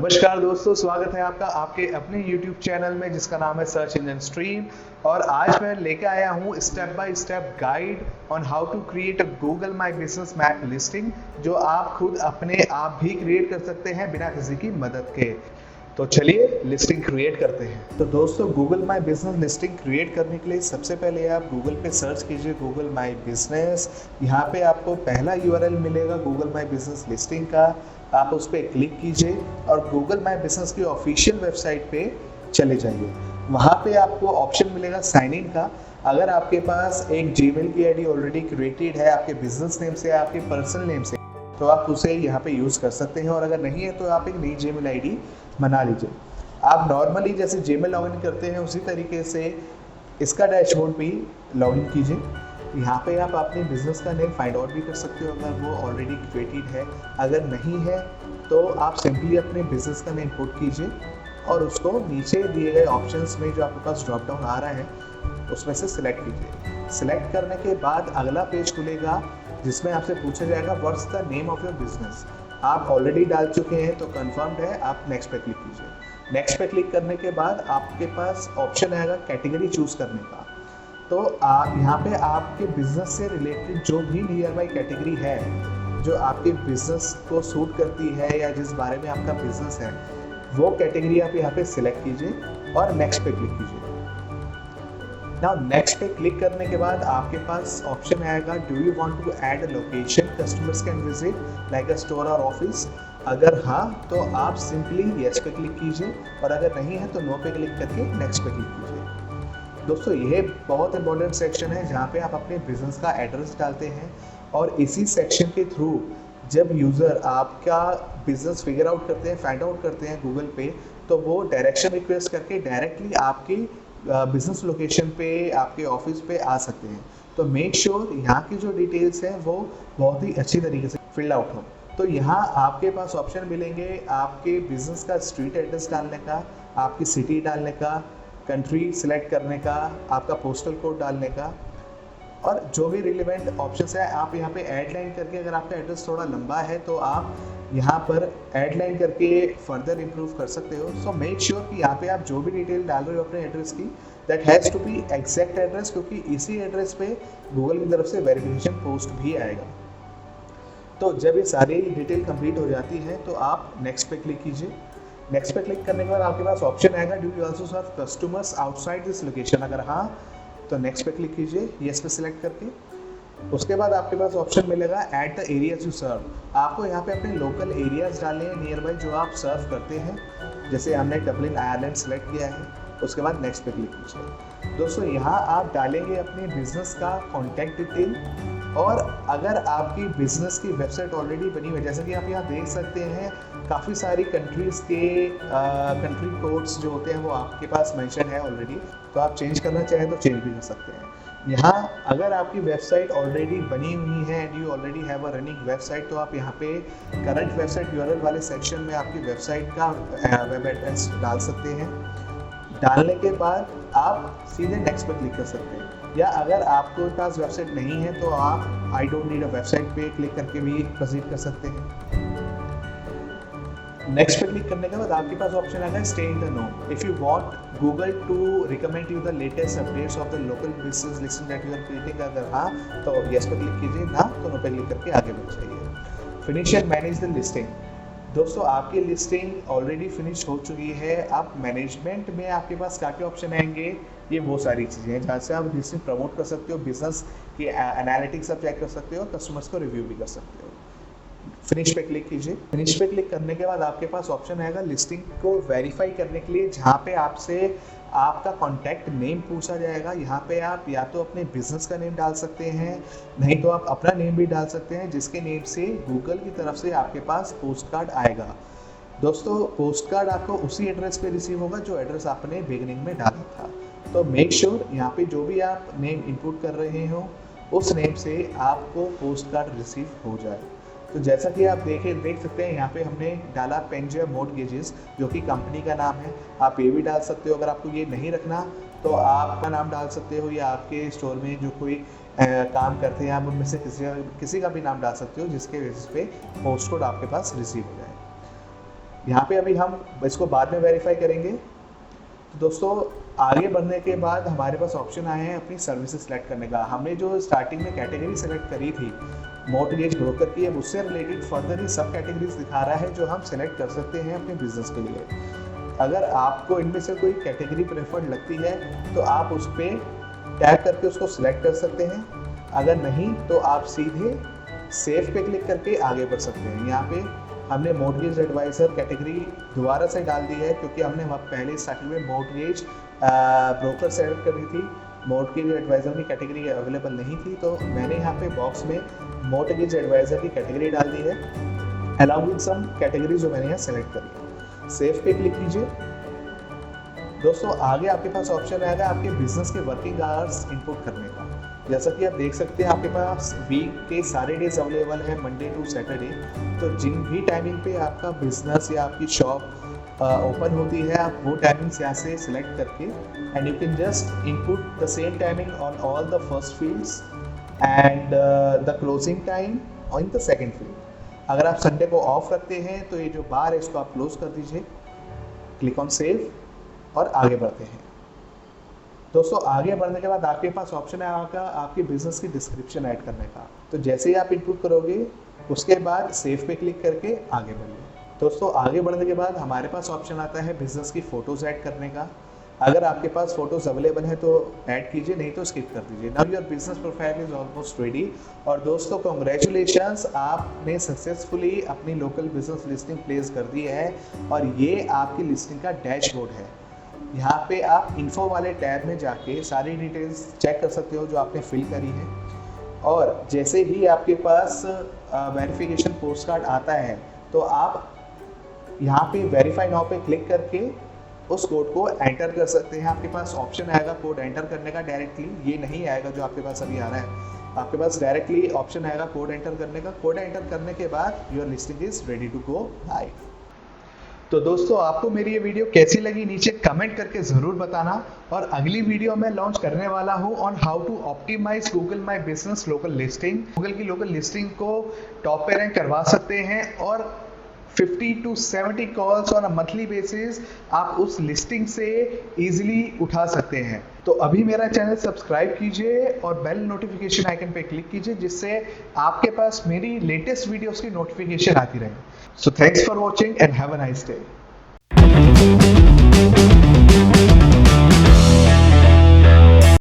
नमस्कार दोस्तों, स्वागत है आपका आपके अपने YouTube चैनल में जिसका नाम है सर्च इंजन स्ट्रीम। और आज मैं लेके आया हूँ step by step guide on how to create a Google My Business map listing, जो आप खुद अपने आप भी क्रिएट कर सकते हैं बिना किसी की मदद के। तो चलिए लिस्टिंग क्रिएट करते हैं। तो दोस्तों, Google My business listing create करने के लिए सबसे पहले आप गूगल पे सर्च कीजिए गूगल माई बिजनेस। यहाँ पे आपको पहला यूआरएल मिलेगा गूगल माई बिजनेस लिस्टिंग का। आप उस पर क्लिक कीजिए और गूगल माई बिजनेस की ऑफिशियल वेबसाइट पे चले जाइए। वहाँ पे आपको ऑप्शन मिलेगा साइन इन का। अगर आपके पास एक जीमेल की आईडी ऑलरेडी क्रिएटेड है आपके बिजनेस नेम से, आपके पर्सनल नेम से, तो आप उसे यहाँ पे यूज़ कर सकते हैं। और अगर नहीं है तो आप एक नई जीमेल आईडी बना लीजिए। आप नॉर्मली जैसे जीमेल लॉगिन करते हैं उसी तरीके से इसका डैशबोर्ड भी लॉगिन कीजिए। यहाँ पे आप अपने बिजनेस का नेम फाइंड आउट भी कर सकते हो अगर वो ऑलरेडी क्रिएटेड है। अगर नहीं है तो आप सिंपली अपने बिजनेस का नेम पुट कीजिए और उसको नीचे दिए गए ऑप्शंस में जो आपके पास ड्रॉप डाउन आ रहा है उसमें से सिलेक्ट कीजिए। सिलेक्ट करने के बाद अगला पेज खुलेगा जिसमें आपसे पूछा जाएगा what's the name of your business. आप ऑलरेडी डाल चुके हैं तो कंफर्म्ड है, आप नेक्स्ट पे क्लिक कीजिए। नेक्स्ट पे क्लिक करने के बाद आपके पास ऑप्शन आएगा कैटेगरी चूज करने का। तो यहाँ पे आपके बिजनेस से रिलेटेड जो भी नियर बाई कैटेगरी है जो आपके बिजनेस को सूट करती है या जिस बारे में आपका बिजनेस है वो कैटेगरी आप यहाँ पे सिलेक्ट कीजिए और नेक्स्ट पे क्लिक कीजिए। नाउ नेक्स्ट पे क्लिक करने के बाद आपके पास ऑप्शन आएगा do you want to add a location customers can visit like a store और ऑफिस। अगर हाँ तो आप सिंपली यस पे क्लिक कीजिए और अगर नहीं है तो नो पे क्लिक करके नेक्स्ट पे क्लिक कीजिए। दोस्तों, ये बहुत इंपॉर्टेंट सेक्शन है जहाँ पे आप अपने बिजनेस का एड्रेस डालते हैं और इसी सेक्शन के थ्रू जब यूज़र आपका बिजनेस फिगर आउट करते हैं, फाइंड आउट करते हैं गूगल पे, तो वो डायरेक्शन रिक्वेस्ट करके डायरेक्टली आपकी बिजनेस लोकेशन पे, आपके ऑफिस पे आ सकते हैं। तो मेक श्योर यहाँ की जो डिटेल्स हैं वो बहुत ही अच्छी तरीके से फिल आउट हो। तो यहाँ आपके पास ऑप्शन मिलेंगे आपके बिजनेस का स्ट्रीट एड्रेस डालने का, आपकी सिटी डालने का, कंट्री सिलेक्ट करने का, आपका पोस्टल कोड डालने का, और जो भी रिलेवेंट ऑप्शंस है आप यहाँ पे ऐड लाइन करके, अगर आपका एड्रेस थोड़ा लंबा है तो आप यहाँ पर ऐड लाइन करके फर्दर इम्प्रूव कर सकते हो। सो मेक श्योर कि यहाँ पे आप जो भी डिटेल डाल रहे हो अपने एड्रेस की that has to be exact address, क्योंकि इसी एड्रेस पे गूगल की तरफ से वेरिफिकेशन पोस्ट भी आएगा। तो जब ये सारी डिटेल कंप्लीट हो जाती है तो आप नेक्स्ट पे क्लिक कीजिए। नेक्स्ट पे क्लिक करने के बाद आपके पास ऑप्शन आएगा do you also serve customers outside this location. अगर हाँ तो नेक्स्ट पे क्लिक कीजिए यस पे सिलेक्ट करके। उसके बाद आपके पास ऑप्शन मिलेगा add the areas you serve. आपको यहाँ पे अपने लोकल एरियाज डालने हैं नियर बाई जो आप सर्व करते हैं। जैसे हमने डबलिन आयरलैंड सेलेक्ट किया है, उसके बाद नेक्स्ट पे क्लिक कीजिए। दोस्तों, यहाँ आप डालेंगे अपने बिजनेस का कॉन्टैक्ट डिटेल, और अगर आपकी बिजनेस की वेबसाइट ऑलरेडी बनी हुई है, जैसे कि आप यहाँ देख सकते हैं काफ़ी सारी कंट्रीज़ के कंट्री कोड्स जो होते हैं वो आपके पास मेंशन है ऑलरेडी, तो आप चेंज करना चाहें तो चेंज भी कर सकते हैं। यहाँ अगर आपकी वेबसाइट ऑलरेडी बनी हुई है and you already have a running website, तो आप यहाँ पे करंट वेबसाइट यूआरएल वाले सेक्शन में आपकी वेबसाइट का वेब एड्रेस डाल सकते हैं। डालने के बाद आप सीधे नेक्स्ट पर क्लिक कर सकते हैं, या अगर आपके पास वेबसाइट नहीं है तो आप I don't need a website पे क्लिक करके भी प्रोसीड कर सकते हैं। नेक्स्ट पे क्लिक करने के बाद आपके पास ऑप्शन आएगा stay in the know. If you want Google to recommend you the latest updates of the local business listing that you are creating, अगर हाँ तो यस पे क्लिक कीजिए, ना तो नो पे क्लिक करके आगे बढ़ जाइए। Finish and manage the listing. दोस्तों, आपकी लिस्टिंग ऑलरेडी फिनिश हो चुकी है। अब मैनेजमेंट में आपके पास क्या क्या ऑप्शन आएंगे, ये वो सारी चीज़ें हैं जहाँ से आप लिस्टिंग प्रमोट कर सकते हो, बिजनेस की एनालिटिक्स आप चेक कर सकते हो, कस्टमर्स को रिव्यू भी कर सकते हो। फिनिश पे क्लिक कीजिए। फिनिश पे क्लिक करने के बाद आपके पास ऑप्शन आएगा लिस्टिंग को वेरीफाई करने के लिए, जहाँ पे आपसे आपका कॉन्टैक्ट नेम पूछा जाएगा। यहाँ पे आप या तो अपने बिजनेस का नेम डाल सकते हैं, नहीं तो आप अपना नेम भी डाल सकते हैं, जिसके नेम से गूगल की तरफ से आपके पास पोस्ट कार्ड आएगा। दोस्तों, पोस्ट कार्ड आपको उसी एड्रेस पे रिसीव होगा जो एड्रेस आपने बिगिनिंग में डाला था। तो मेक श्योर यहाँ पे जो भी आप नेम इनपुट कर रहे हो उस नेम से आपको पोस्ट कार्ड रिसीव हो जाए। तो जैसा कि आप देख सकते हैं यहाँ पे हमने डाला पेंजिया मॉर्टगेजेस, जो कि कंपनी का नाम है। आप ये भी डाल सकते हो। अगर आपको ये नहीं रखना तो आपका नाम डाल सकते हो, या आपके स्टोर में जो कोई काम करते हैं आप उनमें से किसी का भी नाम डाल सकते हो, जिसके बेसिस पे पोस्ट कोड आपके पास रिसीव हो जाए। यहाँ पे अभी हम इसको बाद में वेरीफाई करेंगे। तो दोस्तों आगे बढ़ने के बाद हमारे पास ऑप्शन आए हैं अपनी सर्विसेज सेलेक्ट करने का। हमने जो स्टार्टिंग में कैटेगरी सेलेक्ट करी थी मॉर्टगेज ब्रोकर की, अब उससे रिलेटेड फर्दर ही सब कैटेगरीज दिखा रहा है जो हम सेलेक्ट कर सकते हैं अपने बिजनेस के लिए। अगर आपको इनमें से कोई कैटेगरी प्रेफर्ड लगती है तो आप उस पर टैग करके उसको सिलेक्ट कर सकते हैं, अगर नहीं तो आप सीधे सेव पे क्लिक करके आगे बढ़ सकते हैं। यहाँ पे हमने मॉर्टगेज एडवाइज़र कैटेगरी दोबारा से डाल दी है क्योंकि हमने पहले स्टार्टिंग में मॉर्टगेज ब्रोकर सेलेक्ट करी थी, मॉर्टगेज एडवाइज़र की कैटेगरी अवेलेबल नहीं थी, तो मैंने यहाँ पे बॉक्स में मॉर्टगेज एडवाइज़र की कैटेगरी डाल दी है अलॉन्ग विद सम कैटेगरी जो मैंने यहाँ सेलेक्ट करी है। सेव पे क्लिक कीजिए। दोस्तों आगे आपके पास ऑप्शन आएगा आपके बिजनेस के वर्किंग आवर्स इनपुट करने का। जैसा कि आप देख सकते हैं आपके पास वीक के सारे डेज अवेलेबल है मंडे टू सैटरडे, तो जिन भी टाइमिंग पे आपका बिजनेस या आपकी शॉप ओपन होती है आप वो टाइमिंग्स यहाँ से सिलेक्ट करके and you can just input the same timing on all the first fields and the closing time on the second field. अगर आप संडे को ऑफ रखते हैं तो ये जो बार है इसको आप क्लोज कर दीजिए, क्लिक ऑन सेव और आगे बढ़ते हैं। दोस्तों आगे बढ़ने के बाद आपके पास ऑप्शन आएगा आपके बिजनेस की डिस्क्रिप्शन ऐड करने का। तो जैसे ही आप इनपुट करोगे उसके बाद सेव पे क्लिक करके आगे बढ़िए। दोस्तों आगे बढ़ने के बाद हमारे पास ऑप्शन आता है बिजनेस की फ़ोटोज़ ऐड करने का। अगर आपके पास फ़ोटोज़ अवेलेबल है तो ऐड कीजिए, नहीं तो स्किप कर दीजिए। Now your business profile is almost ready. और दोस्तों कॉन्ग्रेचुलेशंस, आपने सक्सेसफुली अपनी लोकल बिजनेस लिस्टिंग प्लेस कर दी है और ये आपकी लिस्टिंग का डैशबोर्ड है। यहाँ पे आप इन्फो वाले टैब में जाके सारी डिटेल्स चेक कर सकते हो जो आपने फिल करी है। और जैसे ही आपके पास वेरिफिकेशन पोस्ट कार्ड आता है तो आप यहाँ पे वेरीफाई नाउ पे क्लिक करके उस कोड को एंटर कर सकते हैं। आपके पास ऑप्शन आएगा कोड एंटर करने का डायरेक्टली, ये नहीं आएगा जो आपके पास अभी आ रहा है। आपके पास डायरेक्टली ऑप्शन आएगा कोड एंटर करने का। कोड एंटर करने के बाद your listing is ready to go live. तो दोस्तों आपको मेरी ये वीडियो कैसी लगी नीचे कमेंट करके ज़रूर बताना। और अगली वीडियो मैं लॉन्च करने वाला हूँ on how to optimise Google My Business local listing. Google की लोकल लिस्टिंग को टॉप पे रैंक करवा सकते हैं और 50 to 70 calls on a monthly basis आप उस लिस्टिंग से इजीली उठा सकते हैं। तो अभी मेरा चैनल सब्सक्राइब कीजिए और बेल नोटिफिकेशन आइकन पे क्लिक कीजिए जिससे आपके पास मेरी लेटेस्ट वीडियोस की नोटिफिकेशन आती रहे। So thanks for watching and have a nice day.